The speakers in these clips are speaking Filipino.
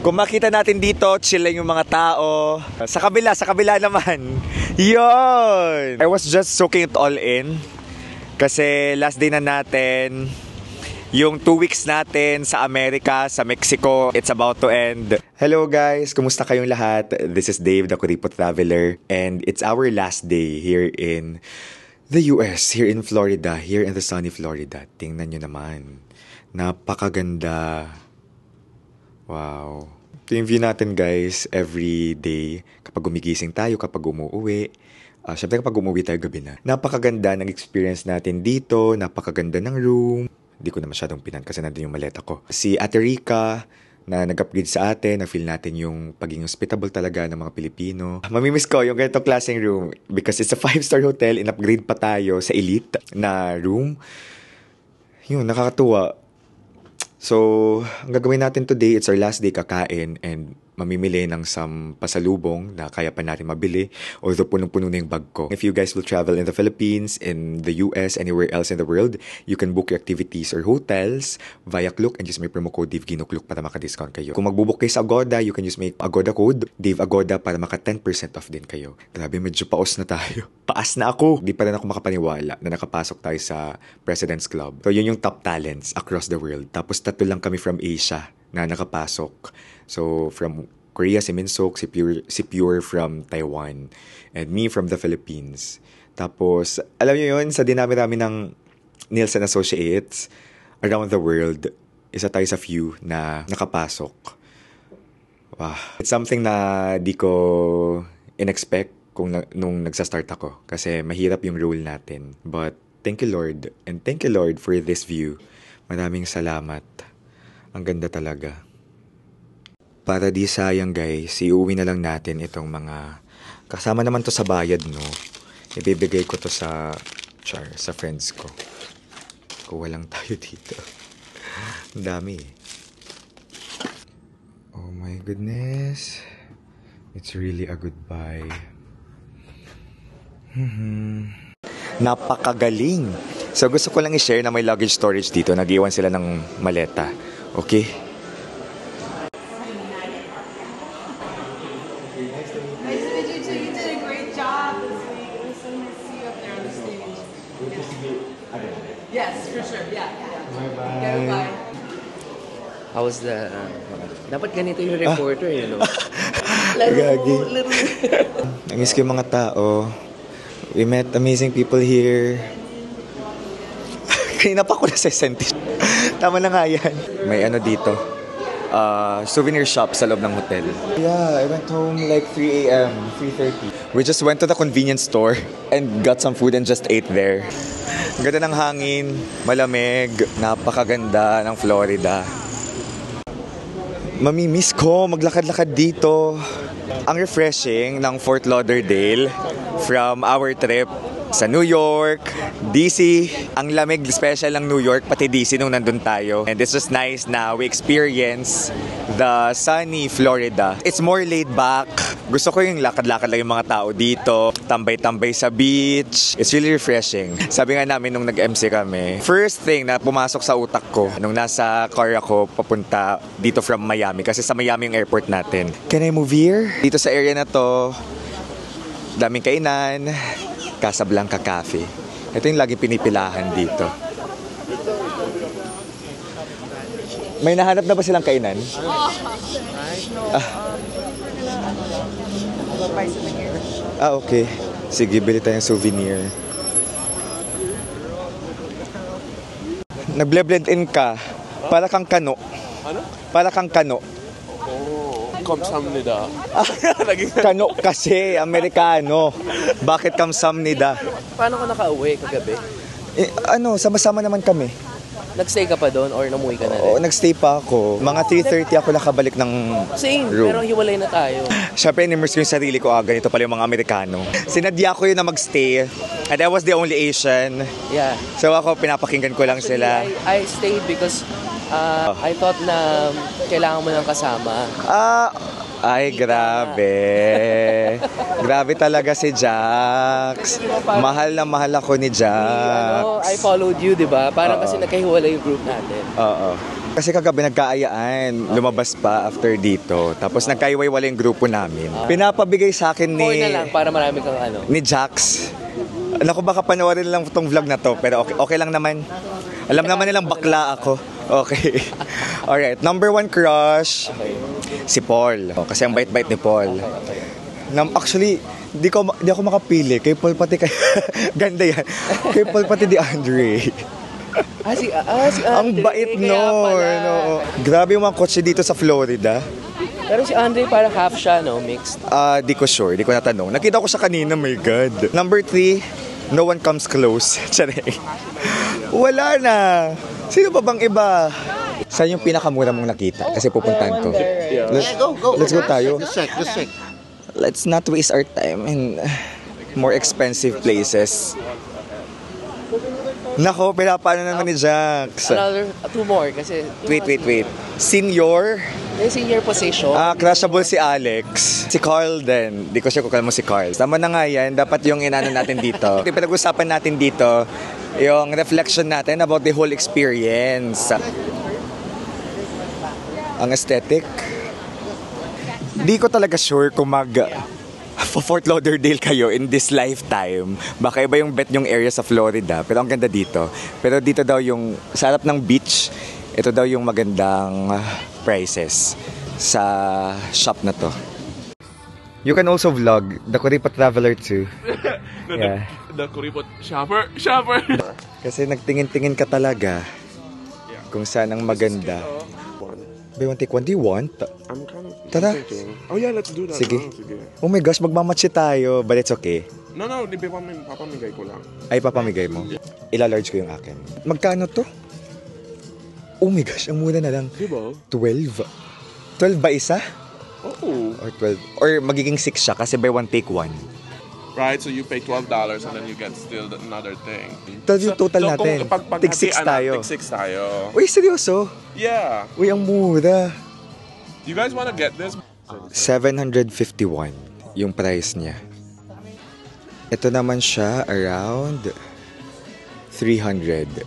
Kung makita natin dito, chill lang yung mga tao. Sa kabila naman. Yon! I was just soaking it all in. Kasi last day na natin. Yung 2 weeks natin sa Amerika, sa Mexico, it's about to end. Hello guys! Kumusta kayong lahat? This is Dave, the Kuripot Traveler. And it's our last day here in the US, here in Florida, here in the sunny Florida. Tingnan nyo naman. Napakaganda. Wow. Ito yung view natin guys, every day. Kapag gumigising tayo, kapag umuwi. Siyempre kapag umuwi tayo gabi na. Napakaganda ng experience natin dito. Napakaganda ng room. Hindi ko na masyadong pinan kasi nandun yung maleta ko. Si Ate Rica na nag-upgrade sa atin, na-feel natin yung pagiging hospitable talaga ng mga Pilipino. Mamimiss ko yung ganitong klaseng room because it's a 5-star hotel, in-upgrade pa tayo sa elite na room. Yun, nakakatuwa. So, ang gagawin natin today, it's our last day kakain and mamimili ng some pasalubong na kaya pa natin mabili. Although punong-puno na yung bag ko. If you guys will travel in the Philippines, in the US, anywhere else in the world, you can book your activities or hotels via Klook and use my promo code DaveGinoKlook para maka-discount kayo. Kung magbubook kayo sa Agoda, you can use my Agoda code, DaveAgoda, para maka 10% off din kayo. Grabe, medyo paos na tayo. Paas na ako! Di pa rin ako makapaniwala na nakapasok tayo sa President's Club. So, yun yung top talents across the world. Tapos 3 lang kami from Asia na nakapasok. So, from Korea, si Minsok, si Pure from Taiwan, and me from the Philippines. Tapos, alam niyo yun, sa dinami-rami ng Nielsen Associates around the world, isa tayo sa few na nakapasok. Wow. It's something na di ko in-expect nung nagsa-start ako. Kasi mahirap yung role natin. But, thank you Lord, and thank you Lord for this view. Maraming salamat. Ang ganda talaga. Para di sayang guys, iuwi na lang natin itong mga kasama naman to sa bayad, no. Ibibigay ko to sa friends ko. Kuha lang tayo dito. Ang dami. Oh my goodness. It's really a goodbye. Napakagaling. So gusto ko lang i-share na may luggage storage dito. Nag-iwan sila ng maleta. Okay? Yes, for sure. Yeah. Bye-bye. How's the... dapat ganito yung reporter, you know? Gagi. Namiss ko yung mga tao. We met amazing people here. Kanina pa ako na 60. Tama na nga yan. May ano dito. Souvenir shop sa loob ng hotel. Yeah, I went home like 3 a.m., 3:30. We just went to the convenience store and got some food and just ate there. Ang ganda ng hangin, malamig, napakaganda ng Florida. Mamimiss ko maglakad-lakad dito. Ang refreshing ng Fort Lauderdale from our trip sa New York, DC. Ang lamig, special ng New York, pati DC nung nandun tayo. And it's just nice na we experience the sunny Florida. It's more laid back. Gusto ko yung lakad-lakad lang yung mga tao dito. Tambay-tambay sa beach. It's really refreshing. Sabi nga namin nung nag-MC kami, first thing na pumasok sa utak ko, nung nasa car ako papunta dito from Miami, kasi sa Miami yung airport natin. Can I move here? Dito sa area na to, daming kainan. Casablanca Cafe. Ito yung laging pinipilahan dito. May nahanap na ba silang kainan? Okay. Sige, bili tayong souvenir. Nagle-blend in ka. Para kang kano. Ano? Para kang kano. 감사합니다. Kano kasi, Amerikano. Bakit kamsamnida? Paano ka nakauwi kagabi? Sama-sama naman kami. Nagstay ka pa doon or namuwi ka na rin? Oo, nagstay pa ako. Mga 3:30 ako nakabalik ng Same, room. pero hiwalay na tayo. Siyempre, in-immerse ko yung sarili ko. Ganito pala yung mga Amerikano. Sinadya ko yun na magstay. And I was the only Asian. Yeah. So ako, pinapakinggan ko lang sila. I stayed because I thought na kailangan mo ng kasama. Ay, grabe. Grabe talaga si Jax. Mahal na mahal ako ni Jax. I followed you, di ba? Parang kasi nagkahiwalay yung group natin. Oo. Kasi kagabi nagkaayaan, lumabas pa after dito. Tapos nagkaiwaiwala yung grupo namin. Pinapabigay sa akin Four na lang para marami kang ano. ni Jax. Naku, baka panoorin lang tong vlog na to, pero okay lang naman. Alam naman nilang bakla ako. Okay. Alright, number 1 crush, si Paul. Kasi ang bait-bait ni Paul. Actually, di ako makapili. Kay Paul pati kay... Ganda yan. Kay Paul pati di Andre. Si Andre. Ang bait no. Grabe yung mga kotse dito sa Florida. Pero si Andre parang half siya, no? Mixed. Di ko sure, di ko natanong. Nakita ko siya kanina, my God. Number 3, no one comes close. Charing. Wala na. Sino pa bang iba? Saan yung pinakamura mong nakita? Kasi pupuntahan ko. Let's go tayo. Just check. Let's not waste our time in more expensive places. Nako, pinapano naman ni Jax. Another, 2 more kasi... Wait. Senior? May senior position. Crushable si Alex. Si Carl din. Di ko siya kukal mo si Carl. Tama na nga yan. Dapat yung inano natin dito. Yung pinag-usapan natin dito, yung reflection natin about the whole experience. Ang aesthetic. Di ko talaga sure kung Fort Lauderdale kayo in this lifetime. Baka iba yung bet yung area sa Florida. Pero ang ganda dito. Pero dito daw yung sa harap ng beach, ito daw yung magandang prices sa shop na to. You can also vlog the Kuripa Traveler too. Yeah. The Kuripot shopper. Kasi nagtingin-tingin ka talaga kung saan ang maganda. Buy one, take one. Do you want? I'm kind of Tara. thinking. Oh yeah, let's do that. Sige. No, sige. Oh my gosh, magmamatch tayo. But it's okay. No, di ba papamigay ko lang. Ay, papamigay mo. Ila-large ko yung akin. Magkano to? Oh my gosh, ang mura na lang. Diba? 12. 12 ba isa? Oo. Or 12? Or magiging 6 siya kasi buy one, take one. Right, so you pay $12 and then you get still another thing. 12 yung total natin. Tig 6 tayo. Tig 6 tayo. Uy, seryoso? Yeah. Uy, ang mura. You guys wanna get this? 751 yung price niya. Ito naman siya around 300.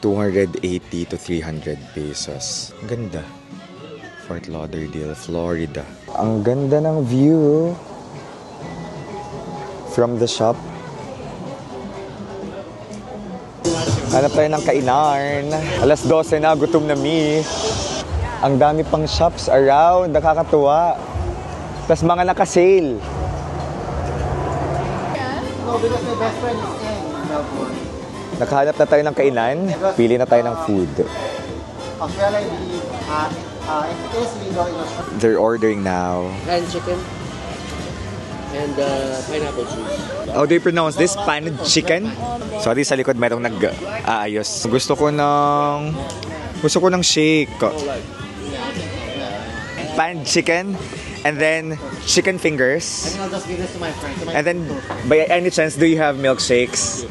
280 to 300 pesos. Ang ganda. Fort Lauderdale, Florida. Ang ganda ng view from the shop. Hanap tayo ng kainan. Alas 12 na, gutom na mi. Ang dami pang shops around, nakakatuwa. Tapos mga naka-sale. No, because my best friend is in Melbourne. Nakahanap na tayo ng kainan, pili na tayo ng food. Australia, it is legal in Australia. They're ordering now. And chicken. And pineapple juice. How do you pronounce this? Paned chicken? Sorry, sa likod mayroong nag-aayos. Gusto ko ng shake. Paned chicken. And then, chicken fingers. And I'll just give this to my friend. And then, by any chance, do you have milkshakes?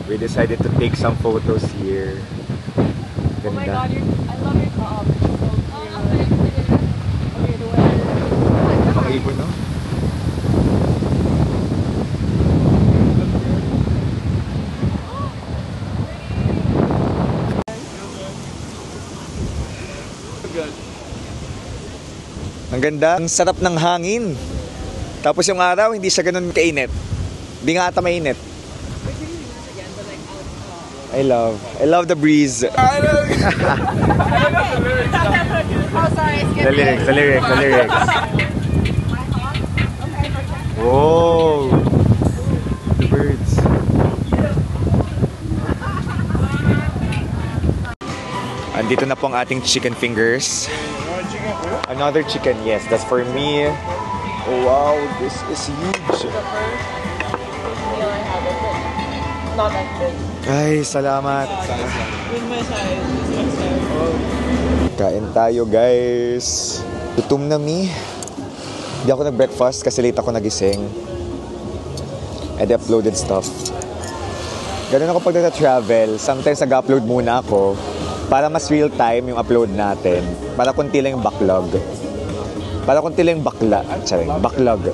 We decided to take some photos here. Ganda. Oh my god, I love your top. Ang ibon, no? Ang ganda. Ang sarap ng hangin. Tapos yung araw, hindi siya ganun kainit. Hindi nga ata mainit. I love the breeze. Oh, sorry. The lyrics. Whoa! The birds. Andito na po ang ating chicken fingers. Another chicken, yes. That's for me. Oh, wow, this is huge. Not that big. Ay, salamat. Kain tayo, guys. Gutom na mi. Hindi ako nag-breakfast kasi late ako nagising. And I uploaded stuff. Ganun ako pag nag-travel. Sometimes nag-upload muna ako para mas real time yung upload natin. Para kunti lang yung backlog. Para kunti lang yung backlog.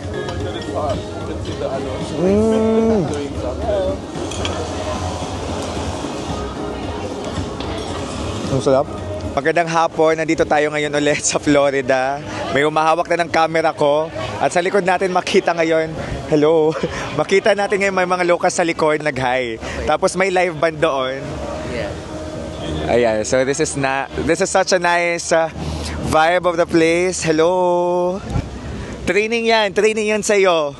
Ang sarap. Magandang hapon, nandito tayo ngayon ulit sa Florida. May umahawak na ng camera ko. At sa likod natin makita ngayon, hello, makita natin ngayon may mga locals sa likod, nag-hi. Tapos may live band doon. Yeah. Ayan, so this is such a nice vibe of the place. Hello. Training yan sa'yo.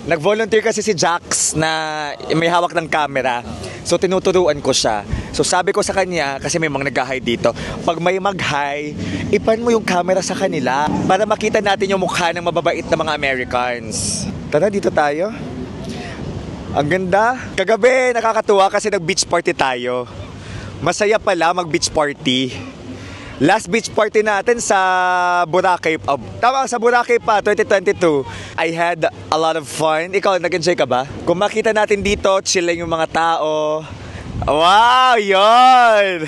Nag-volunteer kasi si Jax na may hawak ng camera. So tinuturuan ko siya. So sabi ko sa kanya, kasi may mga nag-hi dito, pag may mag-hi, ipan mo yung camera sa kanila para makita natin yung mukha ng mababait na mga Americans. Tara, dito tayo. Ang ganda. Kagabi, nakakatuwa kasi nag-beach party tayo. Masaya pala mag-beach party. Last beach party natin sa Boracay. Sa Boracay pa, 2022. I had a lot of fun. Ikaw, nag-enjoy ka ba? Kung makita natin dito, chill lang yung mga tao. Wow, yon.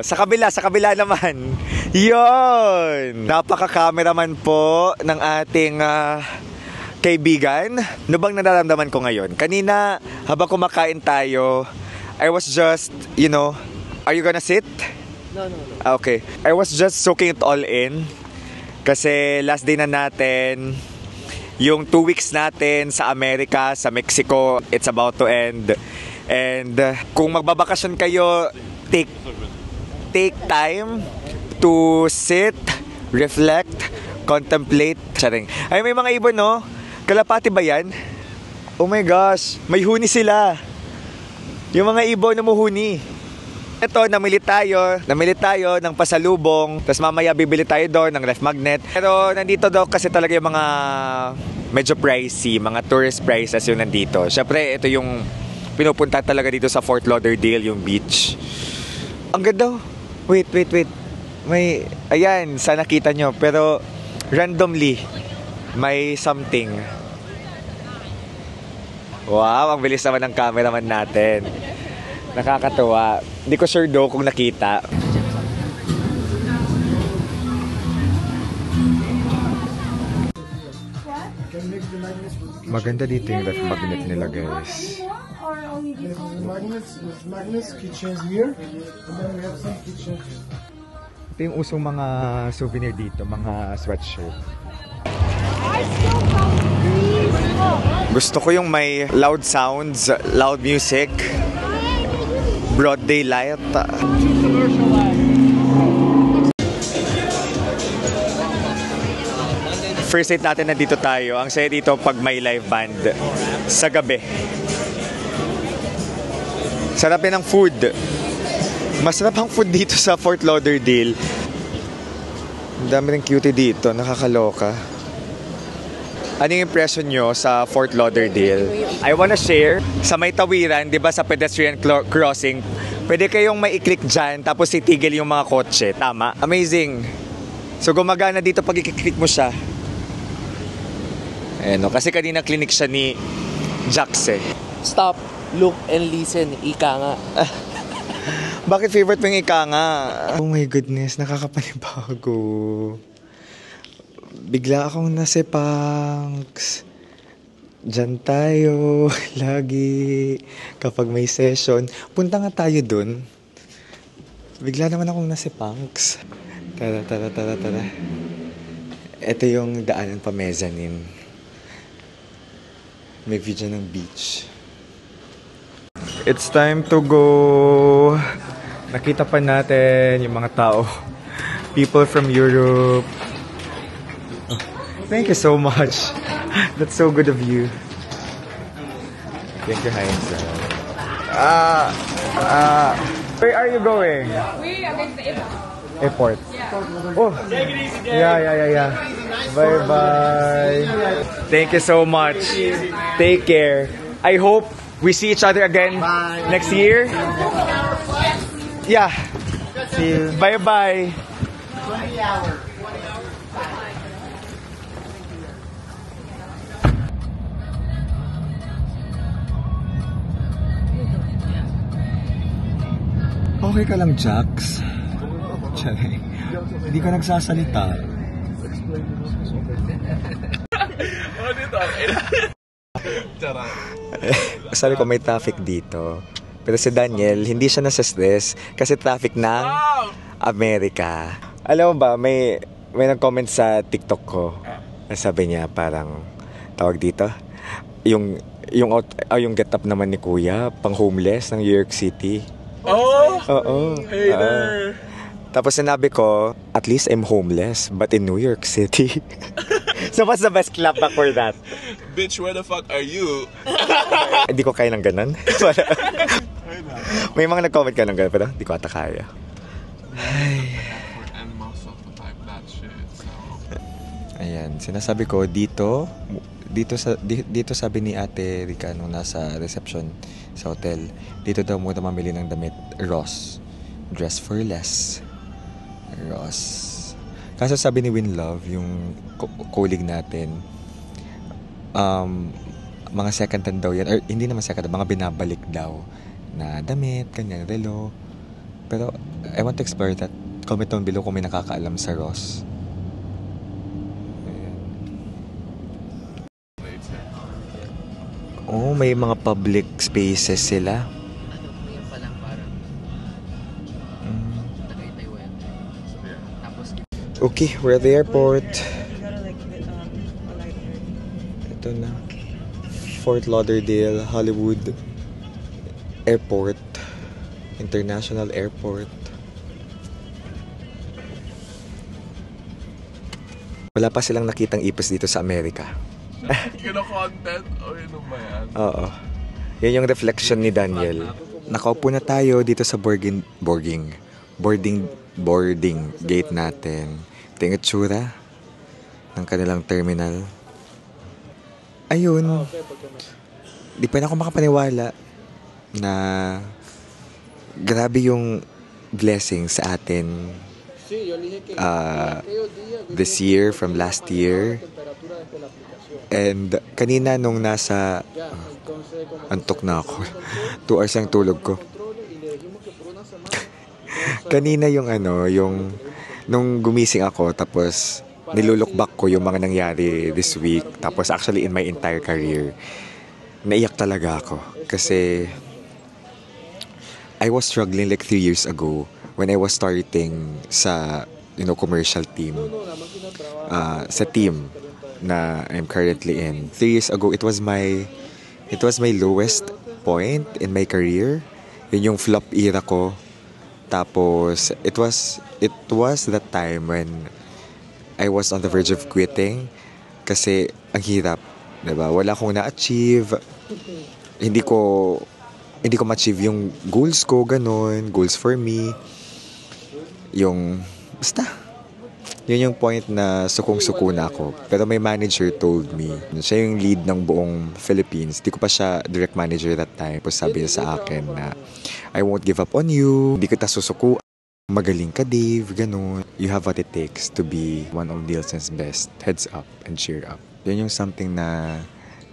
Sa kabila naman. Yon. Napaka-cameraman po ng ating kaibigan. Ano bang nararamdaman ko ngayon? Kanina, habang kumakain tayo, I was just, are you gonna sit? No. Okay. I was just soaking it all in. Kasi last day na natin. Yung 2 weeks natin sa Amerika, sa Mexico, it's about to end. And kung magbabakasyon kayo, take time to sit, reflect, contemplate. Charing. Ay, may mga ibon, no? Kalapati ba yan? Oh my gosh, may huni sila. Yung mga ibon na muhuni. Ito, namili tayo ng pasalubong. Tapos mamaya bibili tayo doon ng ref magnet. Pero nandito daw kasi talaga yung mga medyo pricey, mga tourist prices yung nandito. Syempre, ito yung pinupunta talaga dito sa Fort Lauderdale, yung beach. Ang ganda. Wait. Ayan, sana kita nyo. Pero randomly, may something. Wow, ang bilis naman ng cameraman natin. Nakakatuwa. Hindi ko sure do kung nakita. Maganda dito yung ref magnet nila, guys. Magnets, kitchens here, and then we have some kitchens. Ito yung usong mga souvenir dito, mga sweatshirt. Gusto ko yung may loud sounds, loud music, broad daylight. First night natin nandito tayo. Ang saya dito pag may live band sa gabi. Sarap din ang food. Masarap ang food dito sa Fort Lauderdale. Ang dami ng cutie dito. Nakakaloka. Ano yung impression nyo sa Fort Lauderdale? I wanna share, sa may tawiran, di ba sa pedestrian crossing, pwede kayong mai-click dyan, tapos itigil yung mga kotse. Tama? Amazing. So gumagana dito pag i-click mo siya. Ayan, no? Kasi kanina clinic siya ni Jax eh. Stop, look, and listen. Ika nga. Bakit favorite mo yung ika nga? Oh my goodness, nakakapanibago. Bigla akong nasipangs. Diyan tayo lagi kapag may session. Punta nga tayo dun. Bigla naman akong nasipangs. Tara. Ito yung daanan pa mezzanine. May view dyan ng beach. It's time to go. Nakita pa natin yung mga tao. People from Europe. Oh, thank you so much. That's so good of you. Thank you, Heinz. Where are you going? We are going to the Airport. airport. Oh. Yeah. Bye. Thank you so much. Take care. I hope we see each other again next year. Yeah. See you. Bye. 20 hours. Okay ka lang, Jax? Charing. Hindi ka nagsasalita. Sabi ko may traffic dito. Pero si Daniel, hindi siya nasa-stress kasi traffic ng Amerika. Alam mo ba, may nag-comment sa TikTok ko. Sabi niya parang, tawag dito, yung get up naman ni Kuya, pang homeless ng New York City. Oh! Oo. Hater! Tapos sinabi ko, at least I'm homeless, but in New York City. So what's the best clap back for that? Bitch, where the fuck are you? Hindi ko kaya ng ganun. May mga nag-comment ka ng ganun, pero hindi ko ata kaya. And most of the time, that shit, so... Ayan, sinasabi ko dito sabi ni Ate Rica nung nasa reception sa hotel, dito daw muna mamili ng damit. Ross, dress for less. Ross. Kaso sabi ni Winlove, yung colleague natin, mga second hand daw yan, or hindi naman second hand, mga binabalik daw na damit, kanyan, relo. Pero I want to explore that. Comment down below kung may nakakaalam sa Ross. Oh, may mga public spaces sila. Ngayon pa lang parang Tagaytay. Tapos Okay, we're at the airport. Ito na. Fort Lauderdale, Hollywood Airport. International Airport. Wala pa silang nakitang ipis dito sa Amerika. Kino-content? O yun ba yan? Oo. Yan yung reflection ni Daniel. Nakaupo na tayo dito sa boarding gate natin. Ito yung itsura ng kanilang terminal. Ayun. Di pa na ako makapaniwala na grabe yung blessing sa atin this year from last year. And kanina nung nasa antok na ako. 2 hours ang tulog ko. Kanina yung nung gumising ako tapos nilulook back ko yung mga nangyari this week. Tapos actually in my entire career, naiyak talaga ako. Kasi I was struggling like 3 years ago when I was starting sa commercial team. Sa team na I'm currently in. 3 years ago, it was my lowest point in my career. Yun yung flop era ko. Tapos it was that time when I was on the verge of quitting kasi ang hirap, 'di ba? Wala akong na-achieve. Hindi ko ma-achieve yung goals ko, ganun, goals for me. Yun yung point na sukong-suko na ako. Pero may manager told me, siya yung lead ng buong Philippines. Di ko pa siya direct manager that time. Tapos sabi niya sa akin na, I won't give up on you. Hindi kita susuko. Magaling ka, Dave. Ganun. You have what it takes to be one of Nielsen's best. Heads up and cheer up. Yun yung something na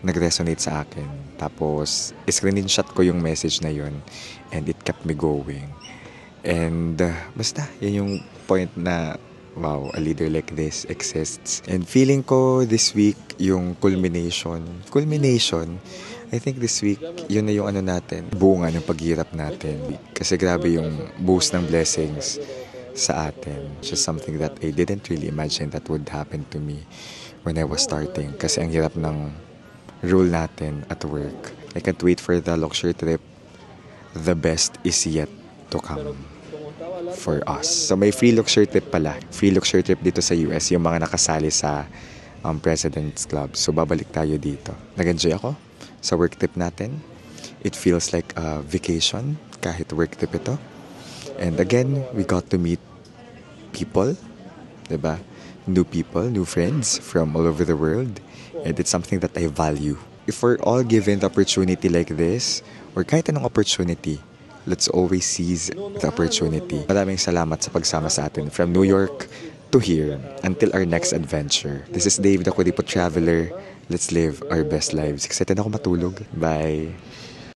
nag-resonate sa akin. Tapos, screenshot ko yung message na yun. And it kept me going. And basta, yun yung point na wow, a leader like this exists. And feeling ko this week, yung culmination, I think this week, yun na yung natin, bunga ng paghirap natin. Kasi grabe yung boost ng blessings sa atin. Just something that I didn't really imagine that would happen to me when I was starting. Kasi ang hirap ng rule natin at work. I can't wait for the luxury trip. The best is yet to come for us. So may free luxury trip pala. Free luxury trip dito sa US, yung mga nakasali sa President's Club. So babalik tayo dito. Nag-enjoy ako sa work trip natin. It feels like a vacation kahit work trip ito. And again, we got to meet people, diba? New people, new friends from all over the world. And it's something that I value. If we're all given the opportunity like this, or kahit anong opportunity, let's always seize the opportunity. Maraming salamat sa pagsama sa atin from New York to here until our next adventure. This is Dave, the Kudipo Traveler. Let's live our best lives. Excited ako matulog. Bye!